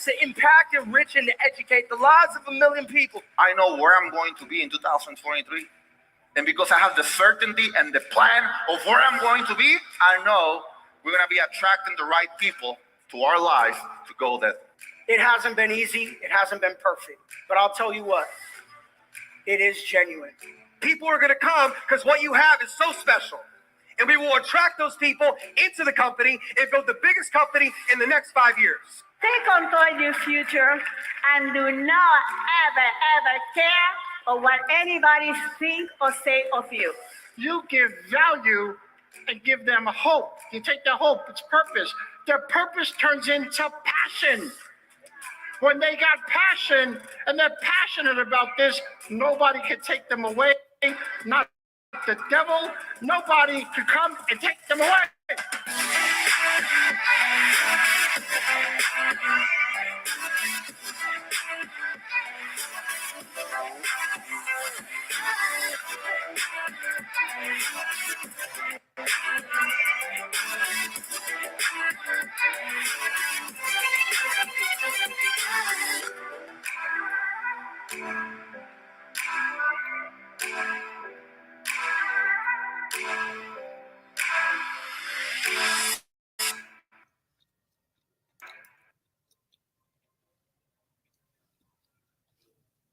to impact, enrich, and to educate the lives of 1 million people. I know where I'm going to be in 2023. And because I have the certainty and the plan of where I'm going to be, I know we're going to be attracting the right people to our life to go there. It hasn't been easy. It hasn't been perfect. But I'll tell you what, it is genuine. People are going to come because what you have is so special. And we will attract those people into the company and build the biggest company in the next 5 years. Take control your future and do not ever care of what anybody think or say of you. You give value and give them hope. You take their hope, it's purpose. Their purpose turns into passion. When they got passion and they're passionate about this, nobody can take them away. Not the devil. Nobody can come and take them away.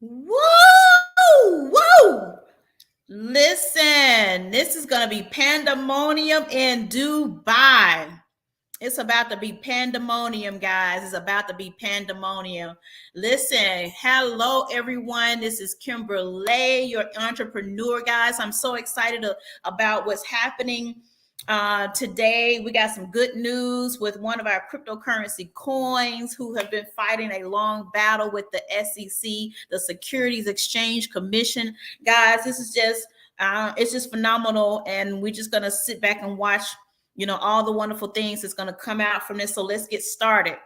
Whoa, whoa. Listen, this is going to be pandemonium in Dubai. It's about to be pandemonium, guys. It's about to be pandemonium. Listen, hello, everyone. This is Kimberly, your entrepreneur, guys. I'm so excited about what's happening today. We got some good news with one of our cryptocurrency coins who have been fighting a long battle with the SEC, the Securities Exchange Commission. Guys, this is just, it's just phenomenal. And we're just going to sit back and watch, you know, all the wonderful things that's going to come out from this. So let's get started.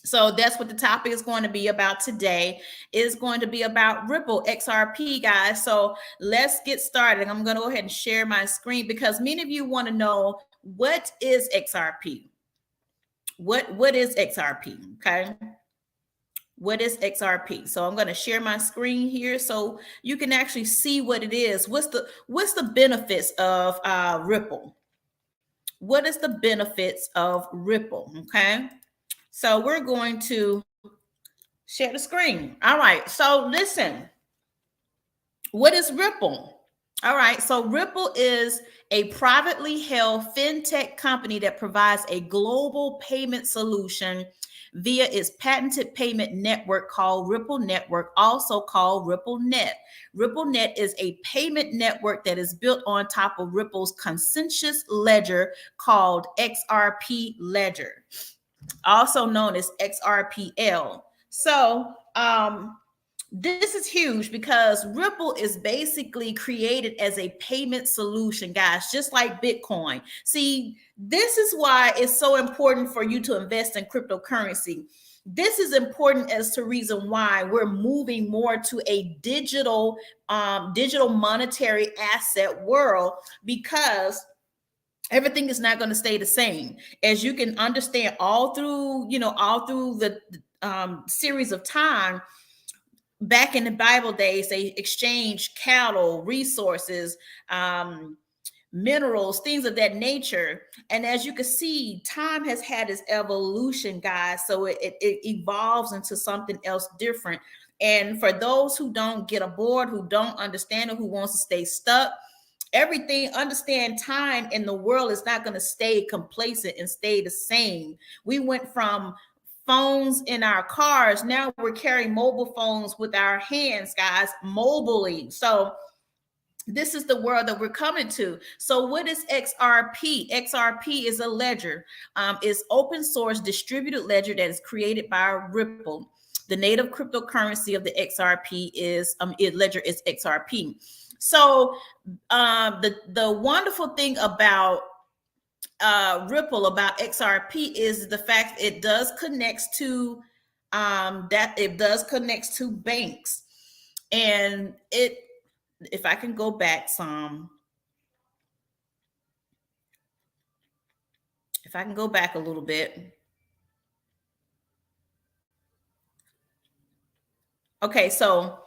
So that's what the topic is going to be about today. It's going to be about Ripple XRP, guys. So let's get started. I'm going to go ahead and share my screen because many of you want to know, what is XRP? What is XRP? Okay. What is XRP? So I'm going to share my screen here so you can actually see what it is. What's the benefits of Ripple? What is the benefits of Ripple? Okay. So we're going to share the screen. All right. So listen, what is Ripple? All right. So Ripple is a privately held fintech company that provides a global payment solution via its patented payment network called Ripple Network, also called RippleNet. RippleNet is a payment network that is built on top of Ripple's consensus ledger called XRP Ledger, also known as XRPL. So this is huge because Ripple is basically created as a payment solution, guys, just like Bitcoin. See, this is why it's so important for you to invest in cryptocurrency. This is important as to reason why we're moving more to a digital monetary asset world, because everything is not going to stay the same. As you can understand, all through the series of time, back in the Bible days, they exchanged cattle, resources, minerals, things of that nature. And as you can see, time has had its evolution, guys. So it evolves into something else different. And for those who don't get aboard, who don't understand it, who wants to stay stuck, understand time in the world is not going to stay complacent and stay the same. We went from phones in our cars. Now we're carrying mobile phones with our hands, guys, mobilely. So this is the world that we're coming to. So what is XRP? XRP is a ledger. It's open source distributed ledger that is created by Ripple. The native cryptocurrency of the XRP ledger is XRP. So the wonderful thing about Ripple, about XRP, is the fact it does connect to banks. And if I can go back a little bit. Okay, so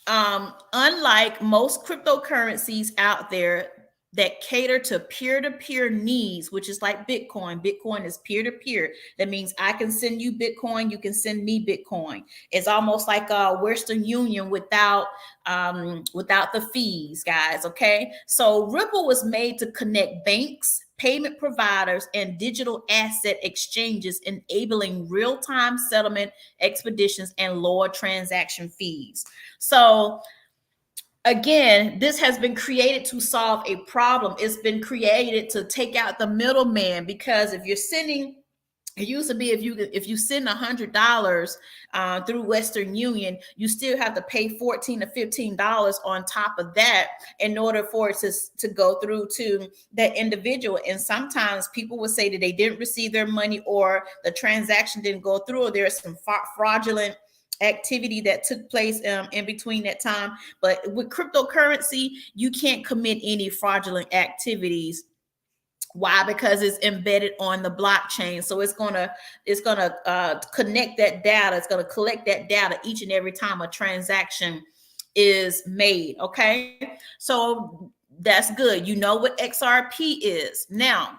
unlike most cryptocurrencies out there that cater to peer-to-peer needs, which is like Bitcoin is peer-to-peer. That means I can send you Bitcoin, you can send me Bitcoin. It's almost like a Western Union without the fees, guys. Okay, so Ripple was made to connect banks, payment providers, and digital asset exchanges, enabling real-time settlement expeditions and lower transaction fees. So again, this has been created to solve a problem. It's been created to take out the middleman, because if you're sending, it used to be if you send $100 through Western Union, you still have to pay $14 to $15 on top of that in order for it to go through to that individual. And sometimes people will say that they didn't receive their money, or the transaction didn't go through, or there's some fraudulent activity that took place in between that time. But with cryptocurrency, you can't commit any fraudulent activities. Why? Because it's embedded on the blockchain. So it's gonna connect that data. It's gonna collect that data each and every time a transaction is made. Okay, so that's good. You know what XRP is. Now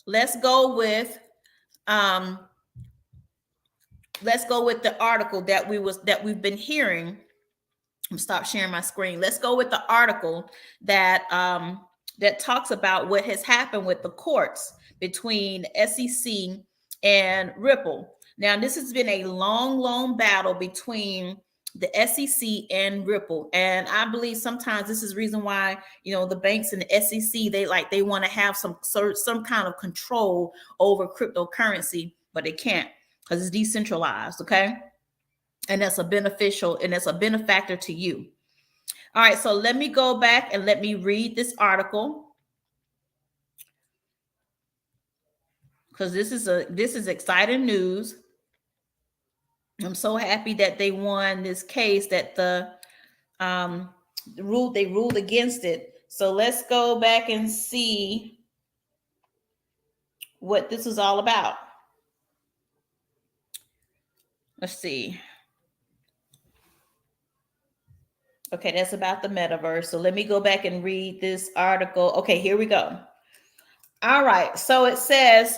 let's go with the article that we've been hearing. I'm stop sharing my screen. Let's go with the article that that talks about what has happened with the courts between SEC and Ripple. Now, this has been a long battle between the SEC and Ripple, and I believe sometimes this is the reason why the banks and the SEC they want to have some kind of control over cryptocurrency, but they can't, because it's decentralized. Okay, and that's a benefactor to you. All right, so let me go back and let me read this article, because this is exciting news. I'm so happy that they won this case, that they ruled against it. So let's go back and see what this is all about. Let's see. Okay, that's about the metaverse. So let me go back and read this article. Okay, here we go. All right. So it says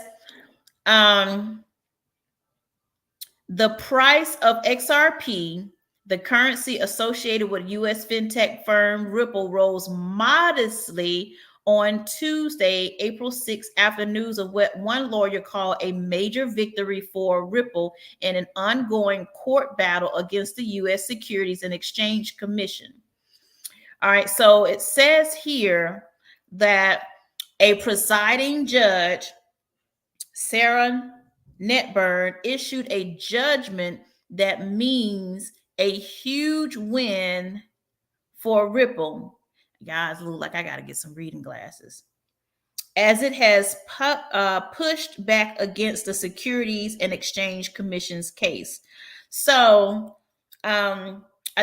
the price of XRP, the currency associated with U.S. fintech firm Ripple, rose modestly on Tuesday, April 6th, after news of what one lawyer called a major victory for Ripple in an ongoing court battle against the U.S. Securities and Exchange Commission. All right, so it says here that a presiding judge, Sarah Netburn, issued a judgment that means a huge win for Ripple. Guys, look like I got to get some reading glasses. As it has pushed back against the Securities and Exchange Commission's case. So I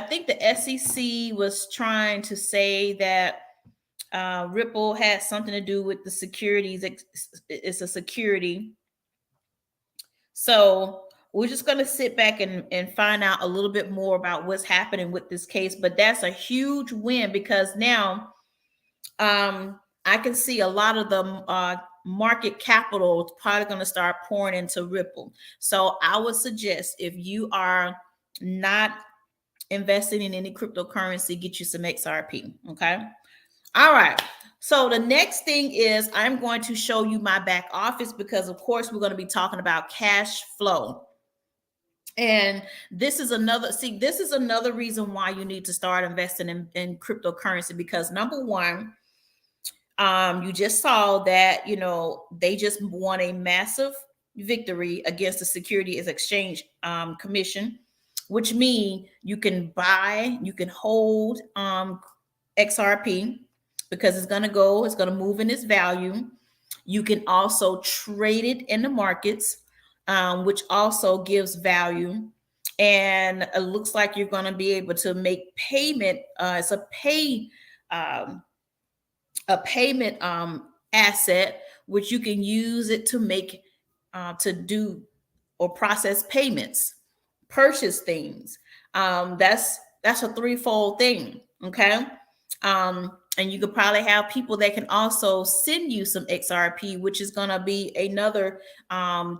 think the SEC was trying to say that Ripple has something to do with the securities. It's a security. So we're just going to sit back and find out a little bit more about what's happening with this case. But that's a huge win, because now I can see a lot of the market capital is probably going to start pouring into Ripple. So I would suggest, if you are not investing in any cryptocurrency, get you some XRP. Okay. All right. So the next thing is I'm going to show you my back office, because of course we're going to be talking about cash flow. And this is another reason why you need to start investing in cryptocurrency, because number one, you just saw that, they just won a massive victory against the Securities and Exchange Commission, which means you can buy, you can hold XRP, because it's going to move in its value. You can also trade it in the markets, which also gives value. And it looks like you're going to be able to make payment. It's a payment asset, which you can use it to make to do or process payments. purchase things. That's a threefold thing. Okay. And you could probably have people that can also send you some XRP, which is going to be another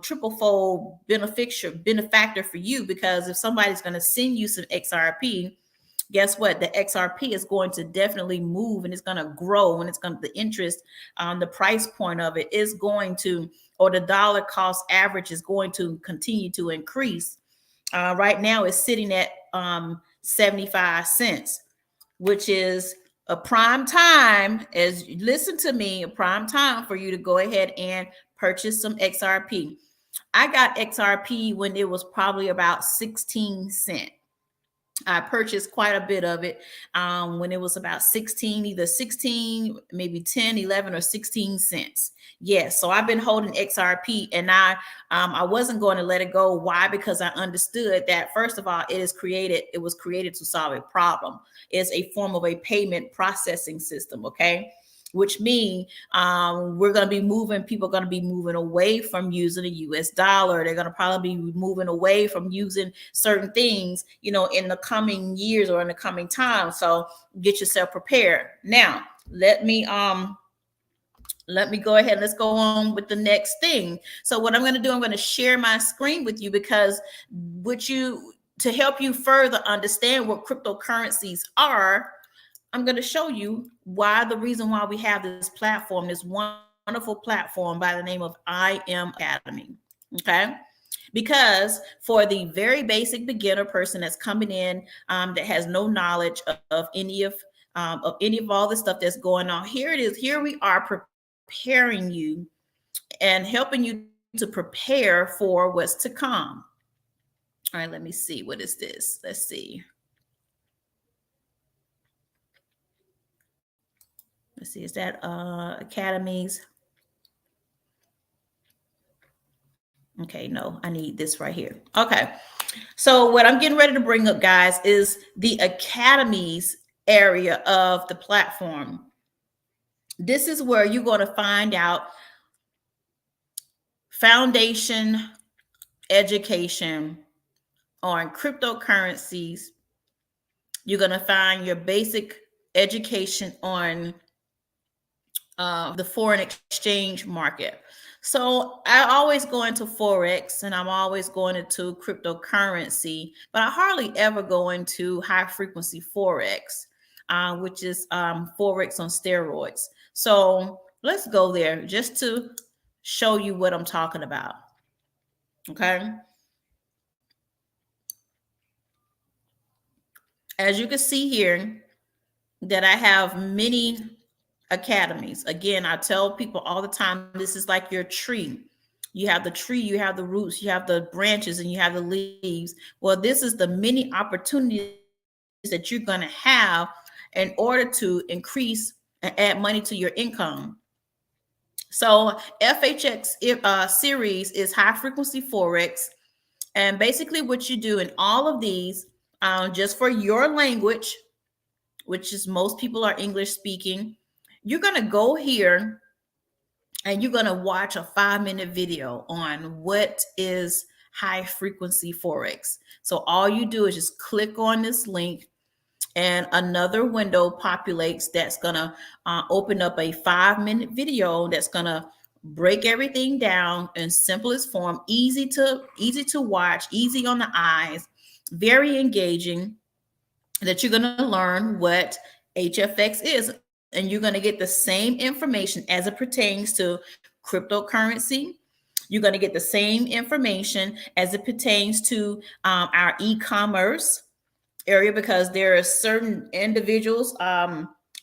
triple fold benefactor for you, because if somebody's going to send you some XRP, guess what? The XRP is going to definitely move, and it's going to grow, and it's going to, the interest, the price point of it is going to, or the dollar cost average is going to continue to increase. Right now it's sitting at 75 cents, which is a prime time, as you listen to me, a prime time for you to go ahead and purchase some XRP. I got XRP when it was probably about 16 cents. I purchased quite a bit of it when it was about 16, either 16, maybe 10, 11, or 16 cents. Yes. So I've been holding XRP, and I wasn't going to let it go. Why? Because I understood that, first of all, it was created to solve a problem. It's a form of a payment processing system. Okay. Which means we're going to be moving, people are going to be moving away from using a US dollar. They're going to probably be moving away from using certain things, in the coming years or in the coming time. So get yourself prepared. Now, let me go ahead. Let's go on with the next thing. So what I'm going to do, I'm going to share my screen with you, because to help you further understand what cryptocurrencies are, I'm going to show you the reason why we have this platform, this wonderful platform by the name of I Am Academy. Okay. Because for the very basic beginner person that's coming in, that has no knowledge of any of all the stuff that's going on, here it is. Here we are preparing you and helping you to prepare for what's to come. All right. Let me see. What is this? Let's see. Let's see, is that academies? Okay, no, I need this right here. Okay, so what I'm getting ready to bring up, guys, is the academies area of the platform. This is where you're going to find out foundation education on cryptocurrencies. You're going to find your basic education on the foreign exchange market. So I always go into Forex, and I'm always going into cryptocurrency, but I hardly ever go into high frequency Forex, which is Forex on steroids. So let's go there just to show you what I'm talking about. Okay. As you can see here, that I have many academies. Again, I tell people all the time, this is like your tree. You have the tree, you have the roots, you have the branches, and you have the leaves. Well, this is the many opportunities that you're going to have in order to increase and add money to your income. So FHX series is high frequency Forex. And basically what you do in all of these, just for your language, which is most people are English speaking, you're going to go here and you're going to watch a 5-minute video on what is high frequency Forex. So all you do is just click on this link, and another window populates that's going to open up a 5-minute video that's going to break everything down in simplest form, easy to watch, easy on the eyes, very engaging, that you're going to learn what HFX is. And you're going to get the same information as it pertains to cryptocurrency. You're going to get the same information as it pertains to our e-commerce area, because there are certain individuals,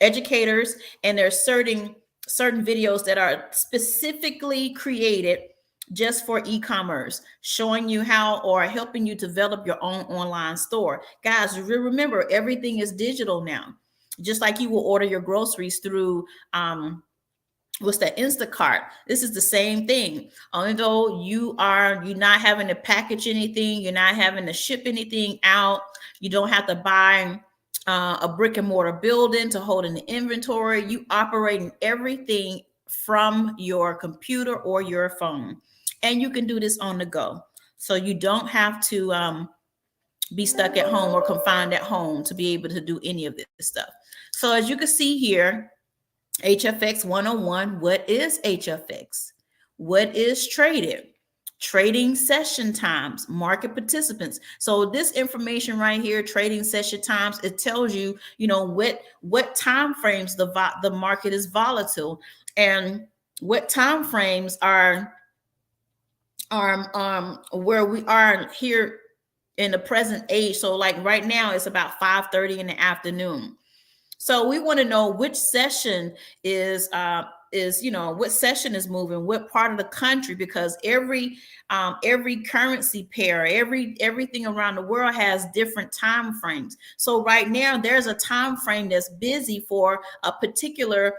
educators, and there are certain videos that are specifically created just for e-commerce, showing you how, or helping you develop your own online store. Guys, remember, everything is digital now. Just like you will order your groceries through what's that, Instacart. This is the same thing. Although you're not having to package anything, you're not having to ship anything out. You don't have to buy a brick and mortar building to hold in the inventory. You operating everything from your computer or your phone, and you can do this on the go. So you don't have to be stuck at home or confined at home to be able to do any of this stuff. So as you can see here, HFX 101, what is HFX? What is traded? Trading session times, market participants. So this information right here, trading session times, it tells you, what time frames the market is volatile, and what time frames are where we are here in the present age. So like right now it's about 5:30 in the afternoon. So we want to know which session is what session is moving, what part of the country, because every currency pair, everything around the world has different time frames. So right now there's a time frame that's busy for a particular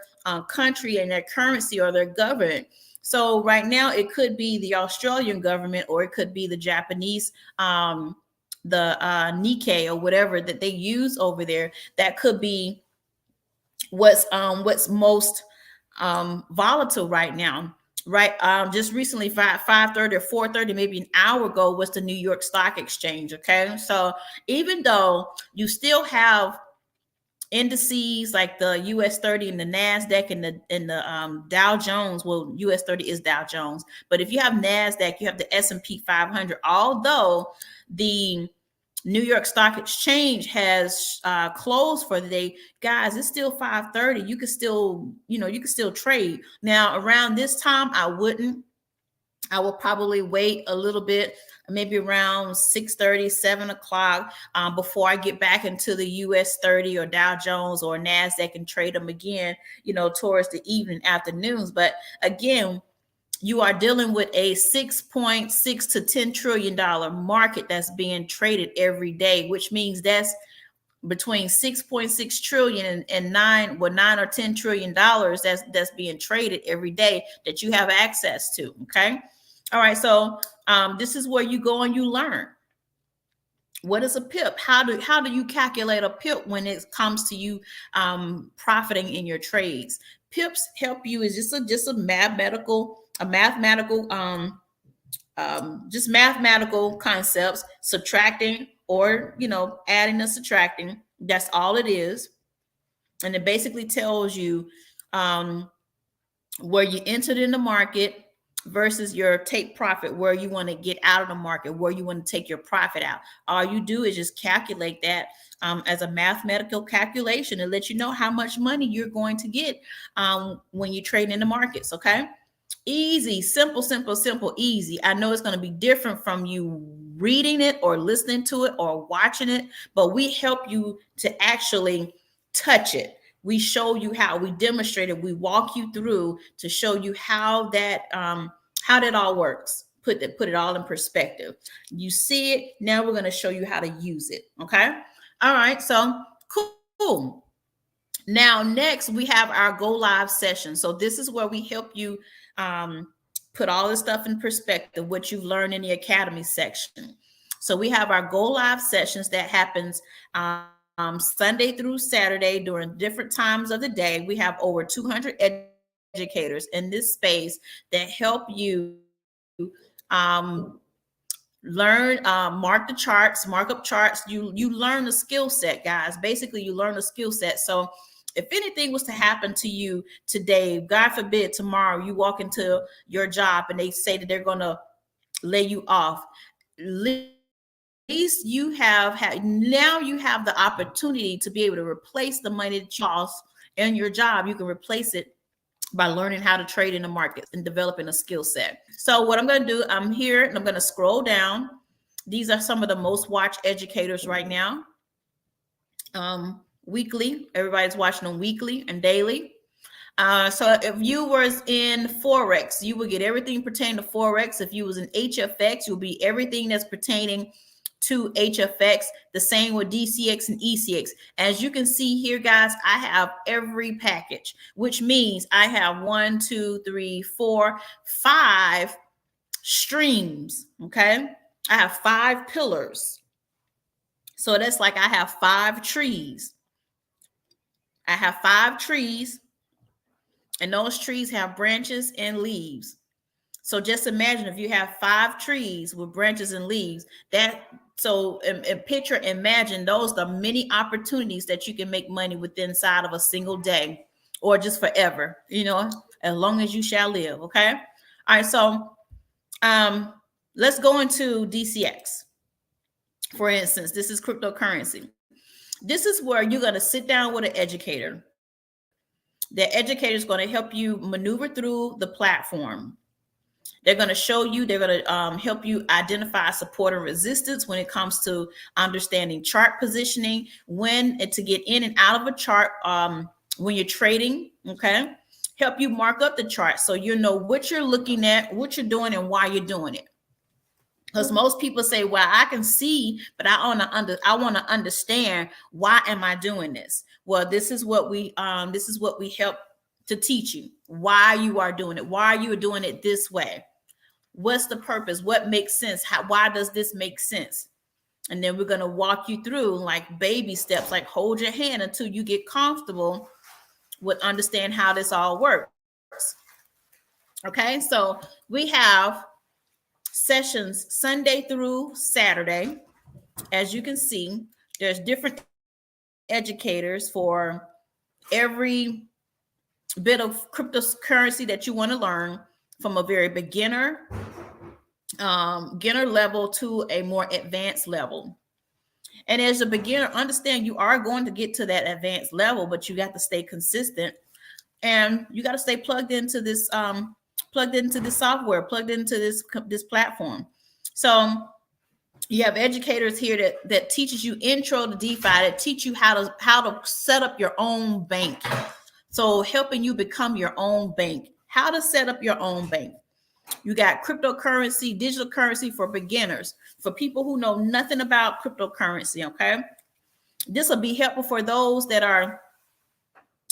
country and their currency or their government. So right now it could be the Australian government, or it could be the Japanese the Nikkei or whatever that they use over there. That could be what's most volatile right now, right? Just recently, 5:30 or 4:30, maybe an hour ago, was the New York Stock Exchange. Okay, so even though you still have indices like the US 30 and the NASDAQ and the Dow Jones, well, US 30 is Dow Jones, but if you have NASDAQ, you have the S&P 500. Although the New York Stock Exchange has closed for the day, guys, it's still 5:30. You could still, you could still trade. Now, around this time, I wouldn't. I will probably wait a little bit, maybe around 6:30, 7 o'clock, before I get back into the US 30 or Dow Jones or NASDAQ and trade them again, towards the evening, afternoons. But again, you are dealing with a $6.6 to $10 trillion market that's being traded every day, which means that's between 6.6 trillion and $9 or $10 trillion that's being traded every day that you have access to. Okay. All right. So this is where you go and you learn. What is a pip? How do you calculate a pip when it comes to you profiting in your trades? Pips help you is just a mathematical just mathematical concepts, subtracting or adding and subtracting. That's all it is. And it basically tells you where you entered in the market versus your take profit, where you want to get out of the market, where you want to take your profit out. All you do is just calculate that as a mathematical calculation and let you know how much money you're going to get when you trade in the markets. Okay. Easy, simple, easy. I know it's going to be different from you reading it or listening to it or watching it, but we help you to actually touch it. We show you how, we demonstrate it, we walk you through to show you how that all works. Put it all in perspective. You see it, now we're going to show you how to use it. Okay. All right. So cool. Now, next we have our go live session. So this is where we help you put all this stuff in perspective, what you've learned in the academy section. So we have our go live sessions that happens Sunday through Saturday during different times of the day. We have over 200 educators in this space that help you learn, mark up charts. You learn the skill set, guys. Basically, you learn a skill set. So if anything was to happen to you today, God forbid, tomorrow you walk into your job and they say that they're going to lay you off, at least you have the opportunity to be able to replace the money that you lost in your job. You can replace it by learning how to trade in the markets and developing a skill set. So what I'm going to do, I'm here and I'm going to scroll down. These are some of the most watched educators right now. Weekly, everybody's watching them weekly and daily. So if you was in Forex, you would get everything pertaining to Forex. If you was in HFX, you'll be everything that's pertaining to HFX. The same with DCX and ECX. As you can see here, guys, I have every package, which means I have 5 streams. Okay. I have 5 pillars. So that's like I have 5 trees. I have 5 trees, and those trees have branches and leaves. So just imagine if you have 5 trees with branches and leaves, and picture, imagine those are many opportunities that you can make money within inside of a single day or just forever, as long as you shall live. Okay. All right. So let's go into DCX. For instance, this is cryptocurrency. This is where you're going to sit down with an educator. The educator is going to help you maneuver through the platform. They're going to show you, they're going to help you identify support and resistance when it comes to understanding chart positioning, when to get in and out of a chart when you're trading, okay? Help you mark up the chart so you know what you're looking at, what you're doing, and why you're doing it. Because most people say, well, I can see, but I want to understand, why am I doing this? Well, this is what we help to teach you, why you are doing it, why you are doing it this way. What's the purpose? What makes sense? Why does this make sense? And then we're going to walk you through like baby steps, like hold your hand until you get comfortable with understand how this all works. Okay, so we have sessions Sunday through Saturday. As you can see, there's different educators for every bit of cryptocurrency that you want to learn, from a very beginner level to a more advanced level. And as a beginner, understand you are going to get to that advanced level, but you got to stay consistent and you got to stay plugged into this software, plugged into this platform. So you have educators here that teaches you intro to DeFi, that teach you how to set up your own bank. So helping you become your own bank, how to set up your own bank. You got cryptocurrency, digital currency for beginners, for people who know nothing about cryptocurrency. Okay. This will be helpful for those that are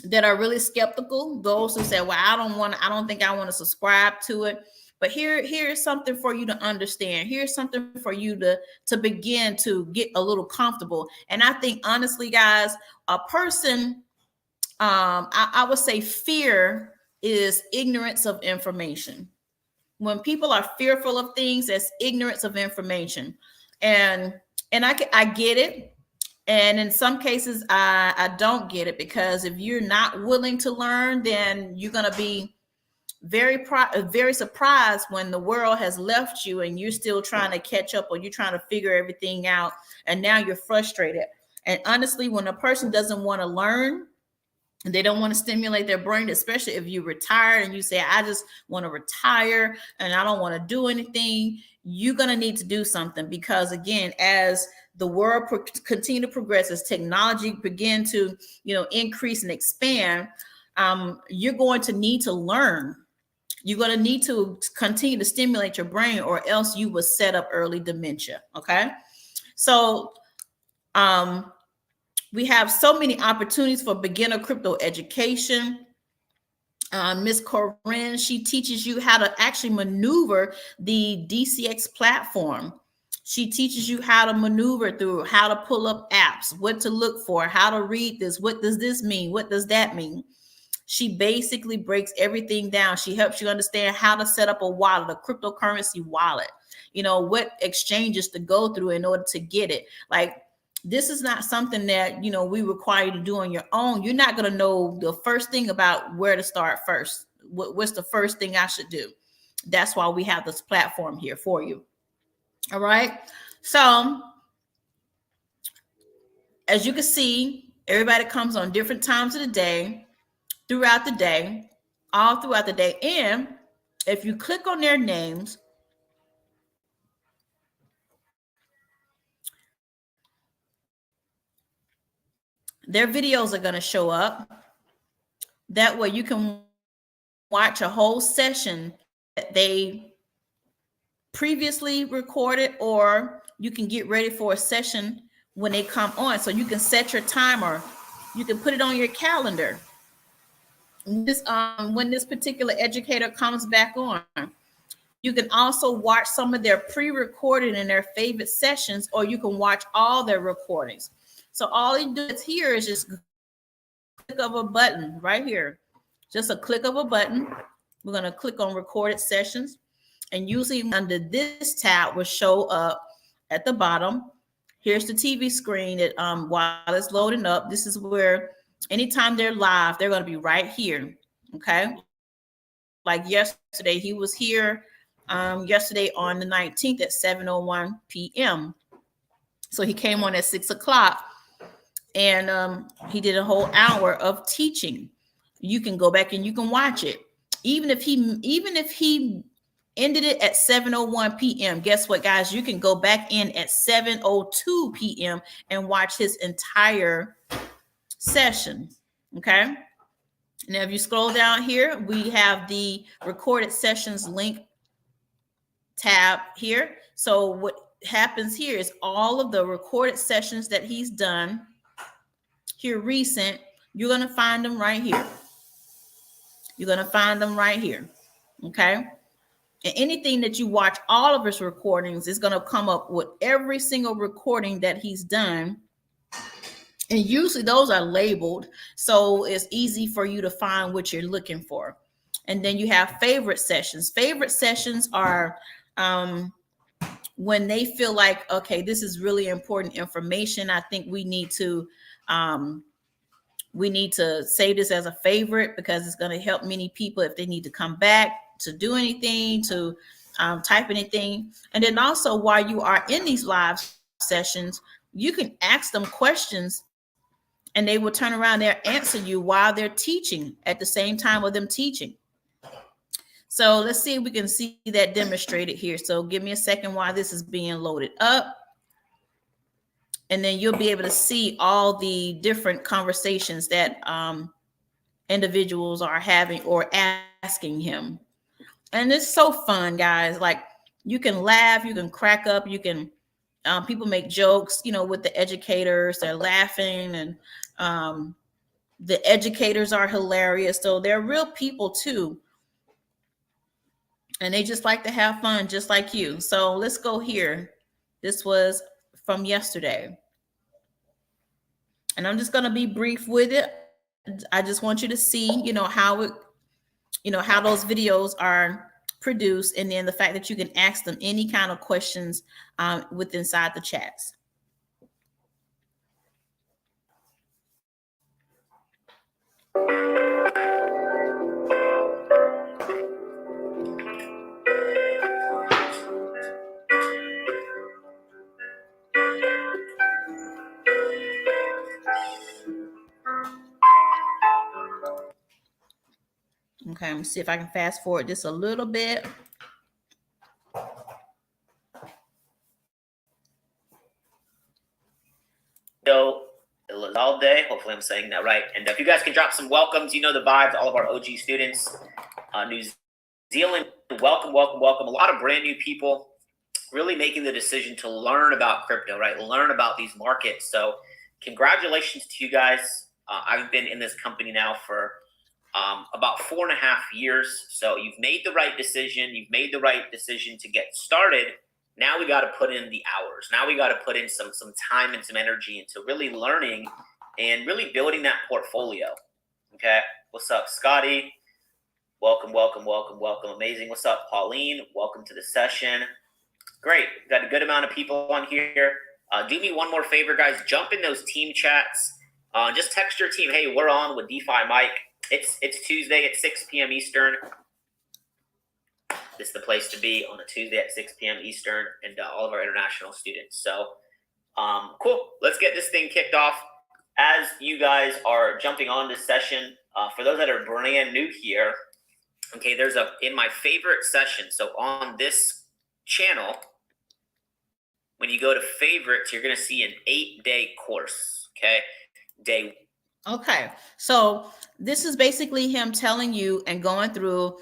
really skeptical, those who say, well, I don't think I want to subscribe to it. But here's something for you to understand. Here's something for you to begin to get a little comfortable. And I think, honestly, guys, a person, I would say fear is ignorance of information. When people are fearful of things, that's ignorance of information. And I get it. And in some cases, I don't get it, because if you're not willing to learn, then you're going to be very surprised when the world has left you and you're still trying to catch up, or you're trying to figure everything out. And now you're frustrated. And honestly, when a person doesn't want to learn, they don't want to stimulate their brain, especially if you retire and you say, I just want to retire and I don't want to do anything. You're going to need to do something, because again, as the world continue to progress, as technology begin to, increase and expand, you're going to need to learn. You're going to need to continue to stimulate your brain, or else you will set up early dementia. Okay. So, we have so many opportunities for beginner crypto education. Ms. Corinne, she teaches you how to actually maneuver the DCX platform. She teaches you how to maneuver through, how to pull up apps, what to look for, how to read this. What does this mean? What does that mean? She basically breaks everything down. She helps you understand how to set up a wallet, a cryptocurrency wallet, what exchanges to go through in order to get it. Like, this is not something that, we require you to do on your own. You're not going to know the first thing about where to start first. What's the first thing I should do? That's why we have this platform here for you. All right. So as you can see, everybody comes on different times of the day, throughout the day, all throughout the day. And if you click on their names, their videos are going to show up. That way you can watch a whole session that they previously recorded, or you can get ready for a session when they come on. So you can set your timer. You can put it on your calendar. When this particular educator comes back on, you can also watch some of their pre-recorded and their favorite sessions, or you can watch all their recordings. So all you do here is just click of a button right here. Just a click of a button. We're going to click on recorded sessions. And usually under this tab will show up at the bottom. Here's the TV screen that while it's loading up, this is where anytime they're live, they're going to be right here. Okay. Like yesterday, he was here yesterday on the 19th at 7:01 p.m. So he came on at 6 o'clock and he did a whole hour of teaching. You can go back and you can watch it. Even if he ended it at 7:01 p.m. Guess what, guys? You can go back in at 7:02 p.m. and watch his entire session. Okay. Now, if you scroll down here, we have the recorded sessions link tab here. So what happens here is all of the recorded sessions that he's done here recent, you're going to find them right here. You're going to find them right here. Okay. And anything that you watch, all of his recordings is going to come up with every single recording that he's done. And usually those are labeled, so it's easy for you to find what you're looking for. And then you have favorite sessions. Favorite sessions are when they feel like, okay, this is really important information. I think we need to save this as a favorite because it's going to help many people if they need to come back to do anything, to type anything. And then also while you are in these live sessions, you can ask them questions and they will turn around there, answer you while they're teaching at the same time of them teaching. So let's see if we can see that demonstrated here. So give me a second while this is being loaded up. And then you'll be able to see all the different conversations that individuals are having or asking him. And it's so fun, guys. Like you can laugh, you can crack up, you can people make jokes, with the educators. They're laughing, and the educators are hilarious. So they're real people too. And they just like to have fun, just like you. So let's go here. This was from yesterday. And I'm just going to be brief with it. I just want you to see, how those videos are produced, and then the fact that you can ask them any kind of questions inside the chats. Okay, let me see if I can fast forward this a little bit. So it was all day. Hopefully I'm saying that right. And if you guys can drop some welcomes, the vibes, all of our OG students, New Zealand, welcome. A lot of brand new people really making the decision to learn about crypto, right? Learn about these markets. So congratulations to you guys. I've been in this company now for about 4.5 years. So you've made the right decision. You've made the right decision to get started. Now we got to put in the hours. Now we got to put in some time and some energy into really learning and really building that portfolio. Okay. What's up, Scotty? Welcome. Amazing. What's up, Pauline? Welcome to the session. Great. Got a good amount of people on here. Do me one more favor, guys. Jump in those team chats. Just text your team. Hey, we're on with DeFi Mike. It's Tuesday at 6 p.m. Eastern. This is the place to be on a Tuesday at 6 p.m. Eastern, and all of our international students. So, cool. Let's get this thing kicked off. As you guys are jumping on this session, for those that are brand new here, okay, there's in my favorite session. So on this channel, when you go to favorites, you're going to see an 8-day course. Okay. Okay. So this is basically him telling you and going through,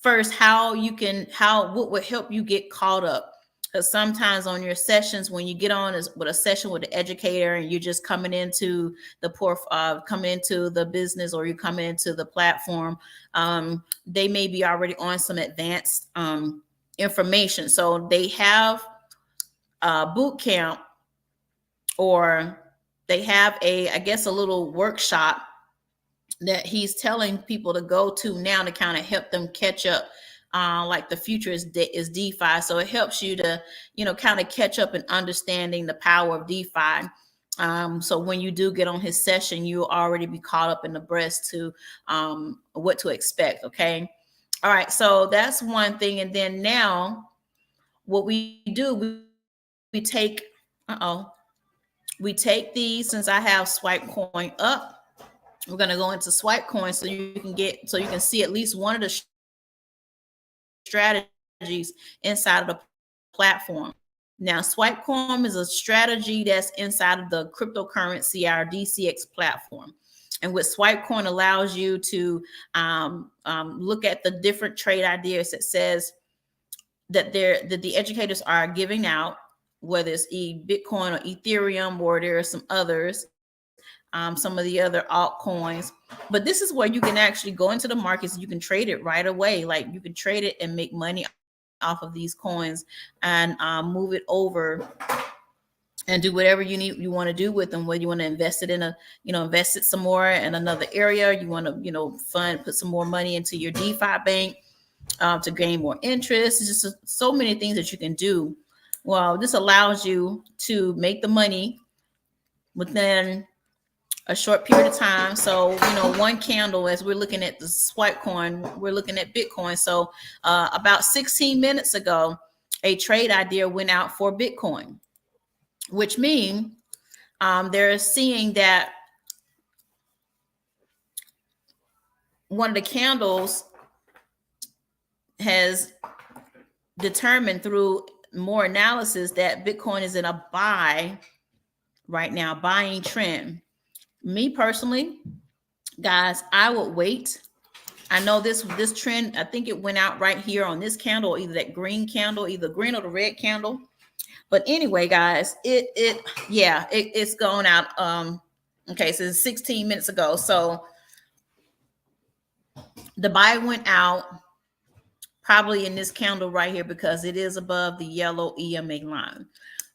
first, what would help you get caught up. Because sometimes on your sessions, when you get on with a session with the educator and you're just coming into the business, or you come into the platform, they may be already on some advanced information. So they have a boot camp, or they have a little workshop that he's telling people to go to now to kind of help them catch up like the future is DeFi. So it helps you to, kind of catch up in understanding the power of DeFi. So when you do get on his session, you'll already be caught up in the breast to what to expect. Okay. All right. So that's one thing. And then now what we do, we take, we take these, since I have Swipe Coin up, we're going to go into Swipe Coin so you can see at least one of the strategies inside of the platform. Now, Swipe Coin is a strategy that's inside of the cryptocurrency, our DCX platform. And what Swipe Coin allows you to look at the different trade ideas that says that the educators are giving out, whether it's Bitcoin or Ethereum, or there are some others, some of the other altcoins. But this is where you can actually go into the markets. You can trade it right away. Like, you can trade it and make money off of these coins and move it over and do whatever you want to do with them. Whether you want to invest it in invest it some more in another area, you want to put some more money into your DeFi bank to gain more interest. It's just so many things that you can do. Well, this allows you to make the money within a short period of time. So, one candle, as we're looking at the Swipe Coin, we're looking at Bitcoin. So about 16 minutes ago, a trade idea went out for Bitcoin, which means they're seeing that one of the candles has determined through more analysis that Bitcoin is in a buy right now, buying trend. Me personally, guys, I would wait. I know this trend, I think it went out right here on this candle, either that green candle, either green or the red candle. But anyway, guys, it's going out. Okay, so it's 16 minutes ago. So the buy went out probably in this candle right here because it is above the yellow EMA line.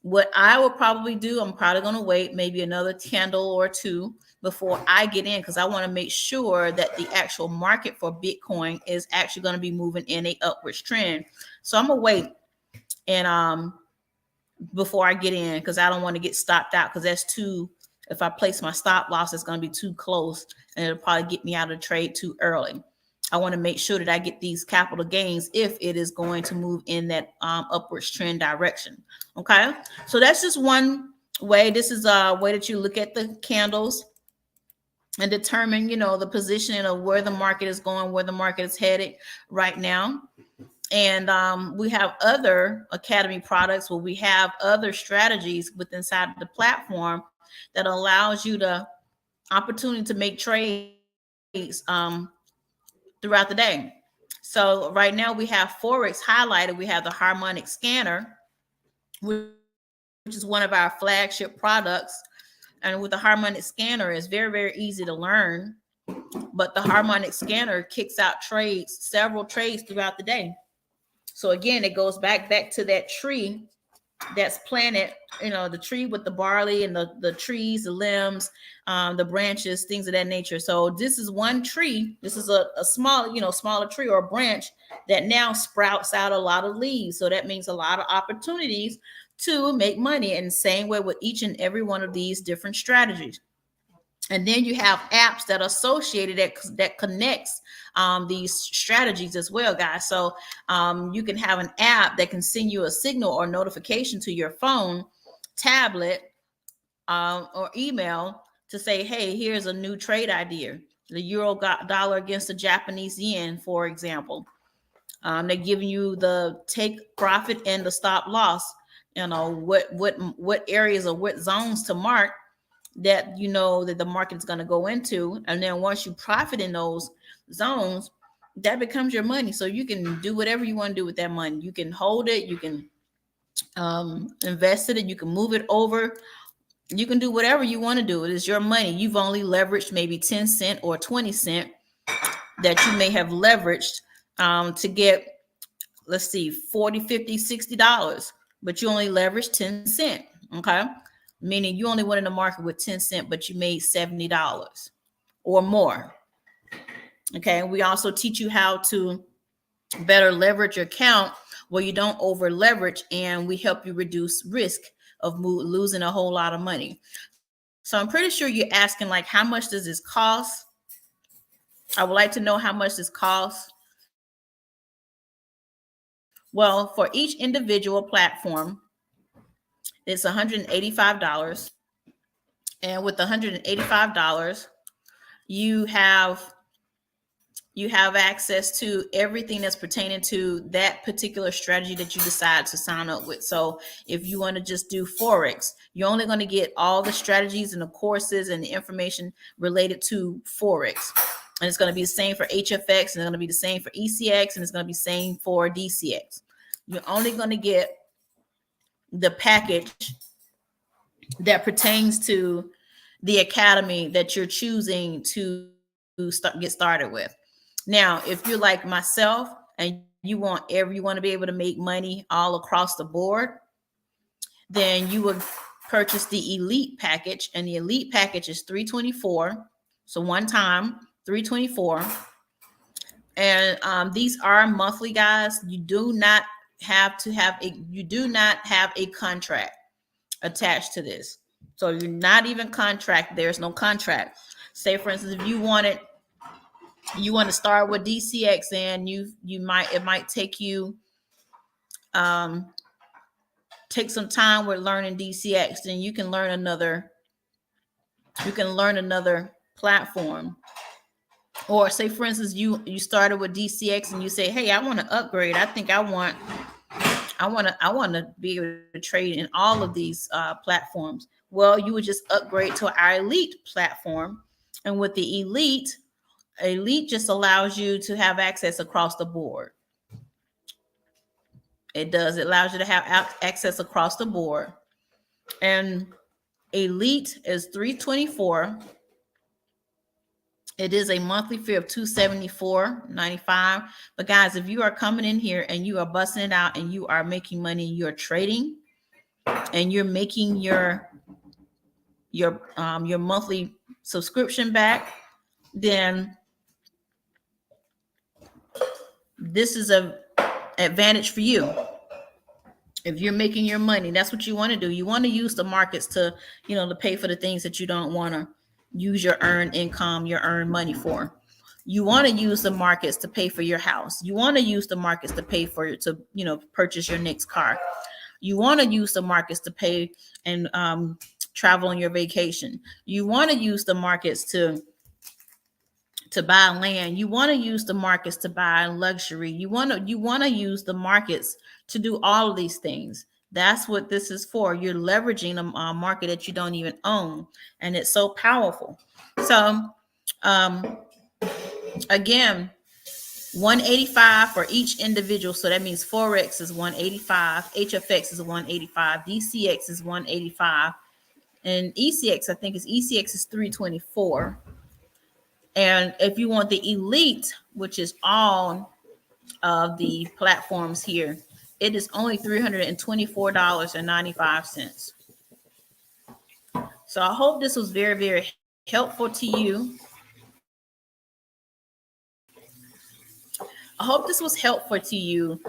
What I will probably do, I'm probably going to wait maybe another candle or two before I get in, because I want to make sure that the actual market for Bitcoin is actually going to be moving in a upwards trend. So I'm going to wait and before I get in, because I don't want to get stopped out, because that's too, if I place my stop loss, it's going to be too close and it'll probably get me out of the trade too early. I want to make sure that I get these capital gains if it is going to move in that upwards trend direction. Okay, so that's just one way. This is a way that you look at the candles and determine, the positioning of where the market is going, where the market is headed right now. And we have other Academy products where we have other strategies within inside the platform that allows you the opportunity to make trades throughout the day. So right now we have Forex highlighted. We have the harmonic scanner, which is one of our flagship products. And with the harmonic scanner, it's very, very easy to learn. But the harmonic scanner kicks out trades, several trades throughout the day. So again, it goes back to that tree that's planted, the tree with the barley and the trees, the limbs, the branches, things of that nature. So this is one tree. This is a small, smaller tree or a branch that now sprouts out a lot of leaves. So that means a lot of opportunities to make money. And same way with each and every one of these different strategies. And then you have apps that are associated that connects these strategies as well, guys. So you can have an app that can send you a signal or notification to your phone, tablet, or email to say, hey, here's a new trade idea. The euro dollar against the Japanese yen, for example. They're giving you the take profit and the stop loss. What areas or what zones to mark that that the market is going to go into. And then once you profit in those zones, that becomes your money. So you can do whatever you want to do with that money. You can hold it, you can invest it, you can move it over, you can do whatever you want to do. It is your money. You've only leveraged maybe 10 cents or 20 cents that you may have leveraged to get, let's see, 40, 50, $60, but you only leveraged 10 cents. Okay. Meaning you only went in the market with 10 cents, but you made $70 or more. Okay. We also teach you how to better leverage account where you don't over leverage, and we help you reduce risk of losing a whole lot of money. So I'm pretty sure you're asking, like, how much does this cost? I would like to know how much this costs. Well, for each individual platform, it's $185. And with $185, you have access to everything that's pertaining to that particular strategy that you decide to sign up with. So if you want to just do Forex, you're only going to get all the strategies and the courses and the information related to Forex. And it's going to be the same for HFX, and it's going to be the same for ECX, and it's going to be the same for DCX. You're only going to get the package that pertains to the academy that you're choosing to get started with. Now, if you're like myself and you want to be able to make money all across the board, then you would purchase the elite package, and the elite package is $324. So one time, $324. And these are monthly, guys. You do not have a contract attached to this. So you're not even contract. There's no contract. Say, for instance, if you want to start with DCX, and it might take you take some time with learning DCX, then you can learn another platform. Or say, for instance, you started with DCX and you say, hey, I want to upgrade. I think I want to be able to trade in all of these platforms. Well, you would just upgrade to our elite platform. And with the elite just allows you to have access across the board. It allows you to have access across the board. And elite is $324. It is a monthly fee of $274.95. But guys, if you are coming in here and you are busting it out and you are making money, you're trading, and you're making your monthly subscription back, then this is a advantage for you. If you're making your money, that's what you want to do. You want to use the markets to pay for the things that you don't want to use your earned income, your earned money for. You want to use the markets to pay for your house. You want to use the markets to pay for purchase your next car. You want to use the markets to pay and travel on your vacation. You want to use the markets to buy land. You want to use the markets to buy luxury. You want to use the markets to do all of these things. That's what this is for. You're leveraging a market that you don't even own, and it's so powerful. So again, $185 for each individual. So that means Forex is $185, HFX is $185, DCX is $185, and ECX, I think ECX is $324. And if you want the elite, which is all of the platforms here, it is only $324.95. So I hope this was very, very helpful to you. I hope this was helpful to you.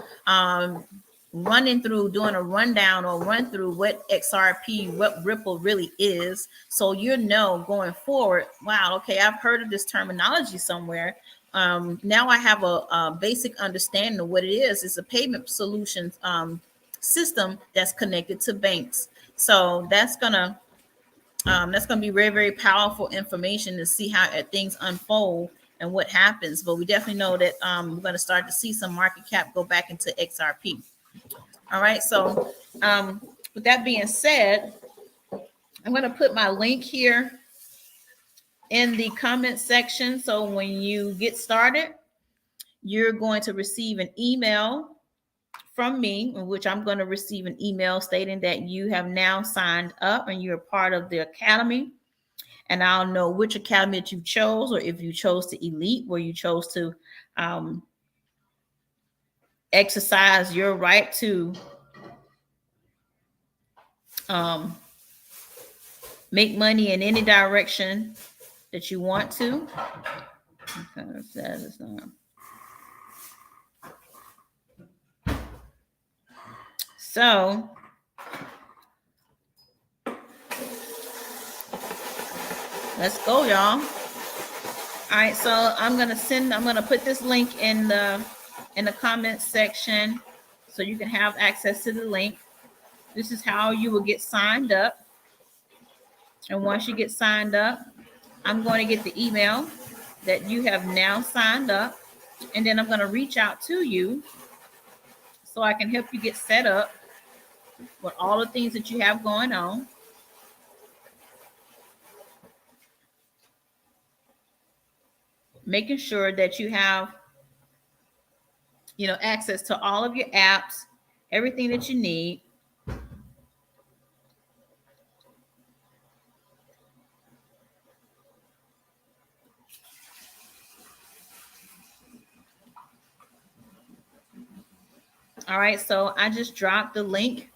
Doing a rundown or run through what XRP, what Ripple really is. So going forward, wow, okay, I've heard of this terminology somewhere. Now I have a basic understanding of what it is. It's a payment solutions system that's connected to banks. So that's gonna be very, very powerful information to see how things unfold and what happens. But we definitely know that we're going to start to see some market cap go back into XRP. All right. So with that being said, I'm going to put my link here in the comment section. So when you get started, you're going to receive an email from me, in which I'm going to receive an email stating that you have now signed up and you're part of the academy. And I'll know which academy that you chose, or if you chose to elite, where you chose to exercise your right to make money in any direction that you want to. Okay, that is not. So let's go, y'all. All right, so I'm gonna put this link in the comments section so you can have access to the link. This is how you will get signed up. And once you get signed up, I'm going to get the email that you have now signed up. And then I'm going to reach out to you so I can help you get set up with all the things that you have going on. Making sure that you have, access to all of your apps, everything that you need. All right, so I just dropped the link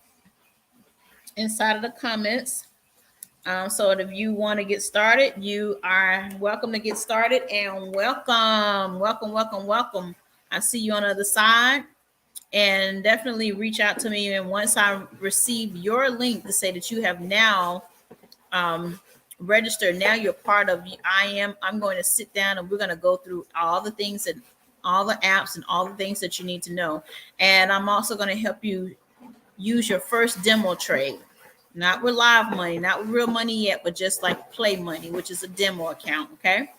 inside of the comments. So if you want to get started, you are welcome to get started, and welcome. I see you on the other side, and definitely reach out to me. And once I receive your link to say that you have now registered, now you're part of I'm going to sit down and we're going to go through all the things and all the apps and all the things that you need to know. And I'm also going to help you use your first demo trade, not with live money, not with real money yet, but just like play money, which is a demo account. Okay.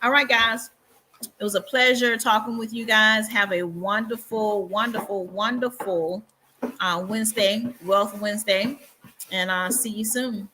All right, guys. It was a pleasure talking with you guys. Have a wonderful Wednesday, Wealth Wednesday, and I'll see you soon.